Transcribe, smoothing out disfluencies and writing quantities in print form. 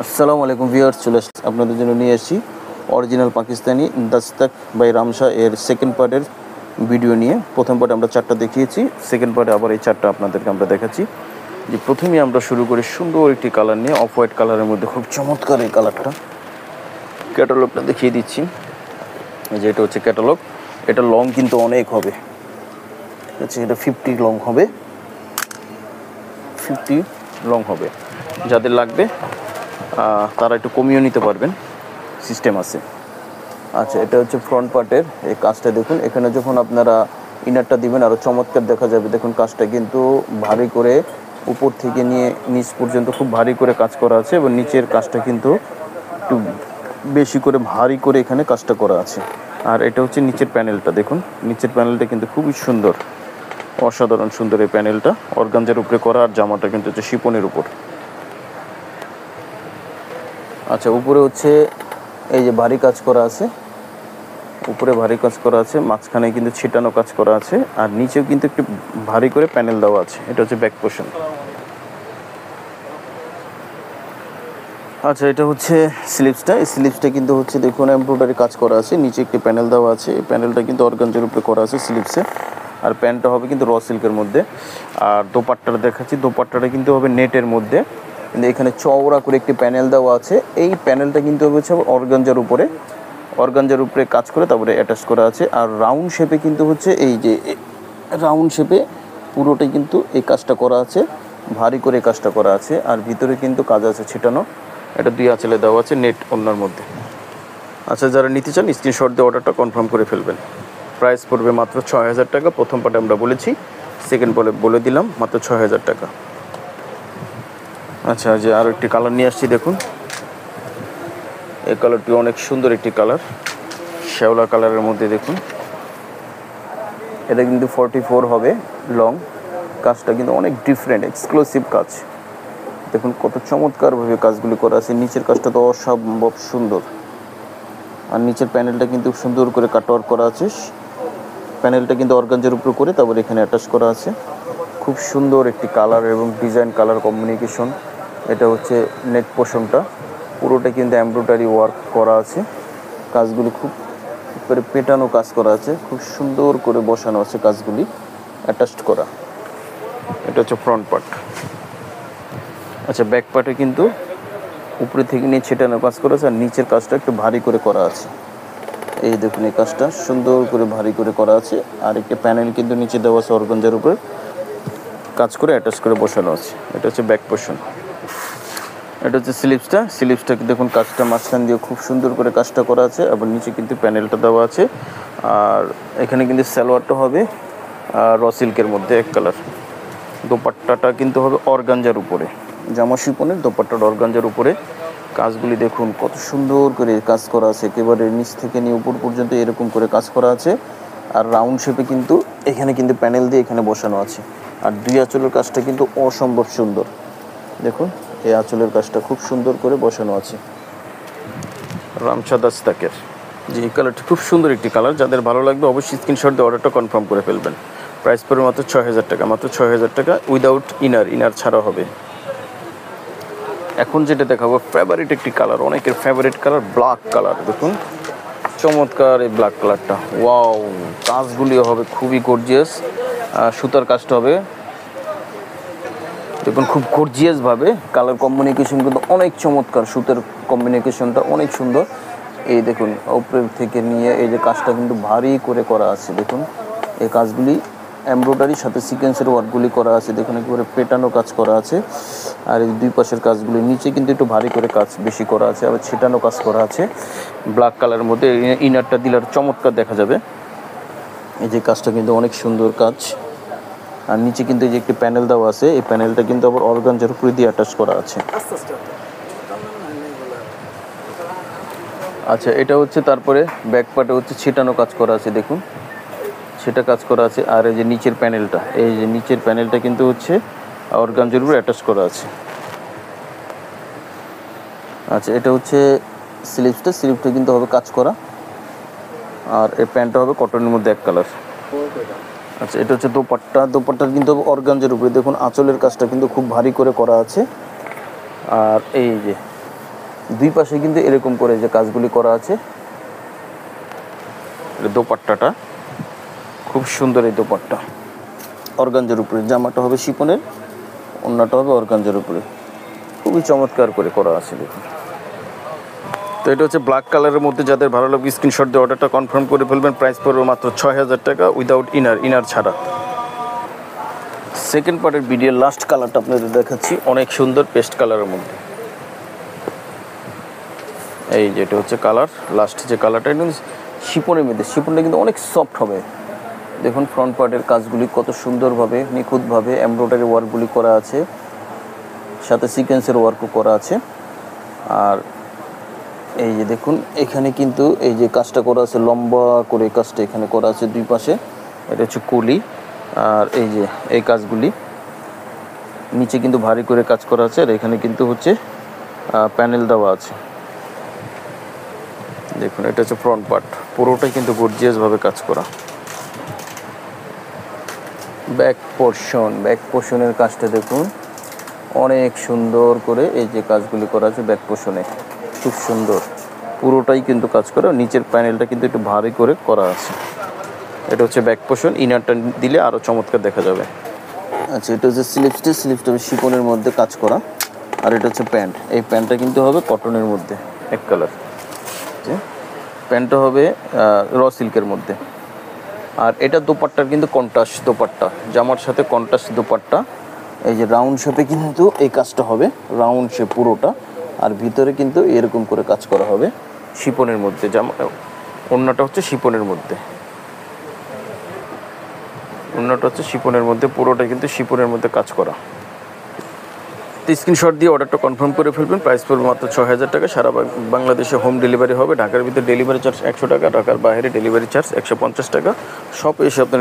আসসালামু আলাইকুম ভিউয়ার্স, চলে আসছি আপনাদের জন্য নিয়ে এসেছি অরিজিনাল পাকিস্তানি দাস্তাক বাই রামশাহ এর সেকেন্ড পার্টের ভিডিও নিয়ে। প্রথম পার্টে আমরা 4টা দেখিয়েছি, সেকেন্ড পার্টে আবার এই 4টা আপনাদেরকে আমরা দেখাচ্ছি। যে প্রথমেই আমরা শুরু করি সুন্দর একটি কালার নিয়ে, অফ হোয়াইট কালারের মধ্যে খুব চমৎকার এই কালারটা। ক্যাটালগটা দেখিয়ে দিচ্ছি, এই যে এটা হচ্ছে ক্যাটালগ। এটা লং কিন্তু অনেক হবে, আচ্ছা এটা 50 লং হবে, 50 লং হবে। যাদের লাগবে তারা একটু কমিয়ে নিতে পারবেন, সিস্টেম আছে। আচ্ছা এটা হচ্ছে ফ্রন্ট পার্টের এই কাজটা দেখুন। এখানে যখন আপনারা ইনারটা দিবেন আরও চমৎকার দেখা যাবে। দেখুন কাজটা কিন্তু ভারী করে, উপর থেকে নিয়ে নিচ পর্যন্ত খুব ভারী করে কাজ করা আছে, এবং নিচের কাজটা কিন্তু একটু বেশি করে ভারী করে এখানে কাজটা করা আছে। আর এটা হচ্ছে নিচের প্যানেলটা দেখুন, নিচের প্যানেলটা কিন্তু খুবই সুন্দর, অসাধারণ সুন্দর এই প্যানেলটা। অর্গানজার উপরে করা, আর জামাটা কিন্তু হচ্ছে শিপনের উপর। আচ্ছা উপরে হচ্ছে এই যে ভারী কাজ করা আছে, উপরে ভারী কাজ করা আছে, মাঝখানে কিন্তু ছিটানো কাজ করা আছে, আর নিচেও কিন্তু একটু ভারী করে প্যানেল দেওয়া আছে। এটা হচ্ছে ব্যাক পোর্শন। আচ্ছা এটা হচ্ছে স্লিভসটা। এই স্লিভসটা কিন্তু হচ্ছে দেখুন এমব্রয়ডারি কাজ করা আছে, নিচে একটি প্যানেল দেওয়া আছে। এই প্যানেলটা কিন্তু অর্গানজার উপরে করা আছে স্লিভসে, আর প্যান্টটা হবে কিন্তু র সিল্কের মধ্যে। আর দোপাট্টাটা দেখাচ্ছি, দোপাট্টাটা কিন্তু হবে নেটের মধ্যে, কিন্তু এখানে চওড়া করে একটি প্যানেল দেওয়া আছে। এই প্যানেলটা কিন্তু হচ্ছে অর্গানজার উপরে, অর্গানজার উপরে কাজ করে তারপরে অ্যাটাচ করা আছে। আর রাউন্ড শেপে কিন্তু হচ্ছে এই যে রাউন্ড শেপে পুরোটাই কিন্তু এই কাজটা করা আছে, ভারী করে কাজটা করা আছে। আর ভিতরে কিন্তু কাজ আছে ছিটানো। এটা 2 আঁচলে দেওয়া আছে নেট ওড়নার মধ্যে। আচ্ছা যারা নিতে চান স্ক্রিনশট দিয়ে অর্ডারটা কনফার্ম করে ফেলবেন। প্রাইস পড়বে মাত্র 6000 টাকা। প্রথম পার্টে আমরা বলেছি, সেকেন্ড পার্টে বলে দিলাম মাত্র 6000 টাকা। আচ্ছা যে আরও একটি কালার নিয়ে আসছি দেখুন, এই কালারটি অনেক সুন্দর একটি কালার, শ্যাওলা কালারের মধ্যে দেখুন। এটা কিন্তু 44 হবে লং। কাজটা কিন্তু অনেক ডিফারেন্ট, এক্সক্লুসিভ কাজ। দেখুন কত চমৎকারভাবে কাজগুলি করা আছে। নিচের কাজটা তো অসম্ভব সুন্দর, আর নিচের প্যানেলটা কিন্তু সুন্দর করে কাটওয়ার্ক করা আছে। প্যানেলটা কিন্তু অর্গানজার উপর করে তারপর এখানে অ্যাটাচ করা আছে। খুব সুন্দর একটি কালার এবং ডিজাইন কালার কম্বিনেশন। এটা হচ্ছে নেট পোর্শনটা, পুরোটা কিন্তু এমব্রয়ডারি ওয়ার্ক করা আছে। কাজগুলি খুব করে পেটানো কাজ করা আছে, খুব সুন্দর করে বসানো আছে কাজগুলি, অ্যাটাচড করা। এটা হচ্ছে ফ্রন্ট পার্ট। আচ্ছা ব্যাক পার্টে কিন্তু উপরে থেকে নিয়ে ছেটানো কাজ করা আছে, আর নিচের কাজটা একটু ভারী করে করা আছে। এই দেখুন এই কাজটা সুন্দর করে ভারী করে করা আছে। আর একটা প্যানেল কিন্তু নিচে দেওয়া আছে, অর্গানজার উপর কাজ করে অ্যাটাচ করে বসানো আছে। এটা হচ্ছে ব্যাক পোর্শন। এটা হচ্ছে স্লিভসটা। স্লিভসটা দেখুন কাজটা মাঝখান দিয়ে খুব সুন্দর করে কাজটা করা আছে, আবার নিচে কিন্তু প্যানেলটা দেওয়া আছে। আর এখানে কিন্তু সালোয়ারটা হবে র সিল্কের মধ্যে এক কালার। দোপাট্টাটা কিন্তু হবে অর্গানজার উপরে, জামা শিপনের দোপাট্টাটা অর্গানজার উপরে। কাজগুলি দেখুন কত সুন্দর করে কাজ করা আছে, একেবারে নিচ থেকে নিয়ে উপর পর্যন্ত এরকম করে কাজ করা আছে। আর রাউন্ড শেপে কিন্তু এখানে কিন্তু প্যানেল দিয়ে এখানে বসানো আছে। আর 2 আঁচলের কাজটা কিন্তু অসম্ভব সুন্দর। দেখুন এই আঁচলের কাজটা খুব সুন্দর করে বসানো আছে। রামশাহ দাস্তাকের যে এই কালারটি খুব সুন্দর একটি কালার। যাদের ভালো লাগবে অবশ্যই স্ক্রিনশট দিয়ে অর্ডারটা কনফার্ম করে ফেলবেন। প্রাইস পড়বে মাত্র 6000 টাকা, মাত্র 6000 টাকা, উইদাউট ইনার ছাড়া হবে। এখন যেটা দেখাবো ফেভারিট একটি কালার, অনেকের ফেভারিট কালার, ব্ল্যাক কালার। দেখুন চমৎকার এই ব্ল্যাক কালারটা, ওয়াও। কাজগুলি হবে খুবই গর্জিয়াস, সুতার কাজটা হবে দেখুন খুব গর্জিয়াসভাবে। কালার কম্বিনেশন কিন্তু অনেক চমৎকার, সুতার কম্বিনেশনটা অনেক সুন্দর। এই দেখুন উপরের থেকে নিয়ে এই যে কাজটা কিন্তু ভারী করে করা আছে। দেখুন এই কাজগুলি এমব্রয়ডারির সাথে সিকোয়েন্সের ওয়ার্কগুলি করা আছে। দেখুন একেবারে পেটানো কাজ করা আছে। আর এই 2 পাশের কাজগুলি নিচে কিন্তু একটু ভারী করে কাজ বেশি করা আছে, আবার ছিটানো কাজ করা আছে। ব্ল্যাক কালারের মধ্যে ইনারটা দিলে আর চমৎকার দেখা যাবে। এই যে কাজটা কিন্তু অনেক সুন্দর কাজ। আর নিচে কিন্তু এই যে একটি প্যানেল দেওয়া আছে, এই প্যানেলটা কিন্তু আবার অর্গানজার উপরে দিয়ে অ্যাটাচ করা আছে। আচ্ছা এটা হচ্ছে তারপরে ব্যাক পার্টে হচ্ছে ছিটানো কাজ করা আছে। দেখুন সেটা কাজ করা আছে। আর এই যে নিচের প্যানেলটা, এই যে নিচের প্যানেলটা কিন্তু হচ্ছে অর্গানজার উপরে অ্যাটাচ করা আছে। আচ্ছা এটা হচ্ছে স্লিভসটা। স্লিভটা কিন্তু হবে কাজ করা, আর এই প্যান্টটা হবে কটনের মধ্যে এক কালার। আচ্ছা এটা হচ্ছে দোপাট্টা। দোপাট্টার কিন্তু অর্গানজার উপরে দেখুন আঁচলের কাজটা কিন্তু খুব ভারী করে করা আছে। আর এই যে দুই পাশে কিন্তু এরকম করে যে কাজগুলি করা আছে। দোপাট্টাটা খুব সুন্দর, এই দোপাট্টা অর্গানজার উপরে, জামাটা হবে শিপনের, ওড়নাটা হবে অর্গানজার উপরে, খুবই চমৎকার করে করা আছে দেখুন। তো এটা হচ্ছে ব্ল্যাক কালারের মধ্যে, যাদের ভালো লাগবে স্ক্রিনশট দিয়ে অর্ডারটা কনফার্ম করে ফেলবেন। প্রাইস পড়বে মাত্র 6000 টাকা উইদাউট ইনার ছাড়া। সেকেন্ড পার্টের ভিডিওর লাস্ট কালারটা আপনাদের দেখাচ্ছি, অনেক সুন্দর পেস্ট কালারের মধ্যে। এই যেটা হচ্ছে কালার, লাস্ট যে কালারটা কিন্তু শিপনের মধ্যে, শিপনটা কিন্তু অনেক সফট হবে। দেখুন ফ্রন্ট পার্টের কাজগুলি কত সুন্দরভাবে নিখুঁতভাবে এমব্রয়ডারি ওয়ার্কগুলি করা আছে, সাথে সিকোয়েন্সের ওয়ার্কও করা আছে। আর এই যে দেখুন এখানে কিন্তু এই যে কাজটা করা আছে, লম্বা করে কাজটা এখানে করা আছে দুই পাশে, এটা হচ্ছে কলি। আর এই যে এই কাজগুলি নিচে কিন্তু ভারী করে কাজ করা আছে, আর এখানে কিন্তু হচ্ছে প্যানেল দেওয়া আছে। দেখুন এটা হচ্ছে ফ্রন্ট পার্ট, পুরোটাই কিন্তু গর্জিয়াসভাবে কাজ করা। ব্যাক পোর্শনের কাজটা দেখুন অনেক সুন্দর করে এই যে কাজগুলি করা আছে ব্যাক পোর্শনে, খুব সুন্দর পুরোটাই কিন্তু কাজ করা। নিচের প্যানেলটা কিন্তু একটু ভারী করে করা আছে। এটা হচ্ছে ব্যাক পোর্শন, ইনারটা দিলে আরও চমৎকার দেখা যাবে। আচ্ছা, এটা হচ্ছে স্লিভসটা শিপনের মধ্যে কাজ করা। আর এটা হচ্ছে প্যান্ট, এই প্যান্টটা কিন্তু হবে কটনের মধ্যে এক কালার, প্যান্টটা হবে র সিল্কের মধ্যে। আর এটা দোপাট্টার কিন্তু কন্ট্রাস্ট দোপাট্টা, জামার সাথে কন্ট্রাস্ট দোপাট্টা। এই যে রাউন্ড শেপে কিন্তু এই কাজটা হবে, রাউন্ড শেপ পুরোটা। আর ভিতরে কিন্তু এরকম করে কাজ করা হবে শিপনের মধ্যে। জামা ওড়নাটা হচ্ছে শিপনের মধ্যে, ওড়নাটা হচ্ছে শিপনের মধ্যে, পুরোটাই কিন্তু শিপনের মধ্যে কাজ করা। স্ক্রিনশট দিয়ে অর্ডারটা কনফার্ম করে ফেলবেন। প্রাইস পড়বে মাত্র 6000 টাকা। সারা বাংলাদেশে হোম ডেলিভারি হবে। ঢাকার ভিতরে ডেলিভারি চার্জ 100 টাকা, ঢাকার বাইরে ডেলিভারি চার্জ 150 টাকা। সব এসে আপনার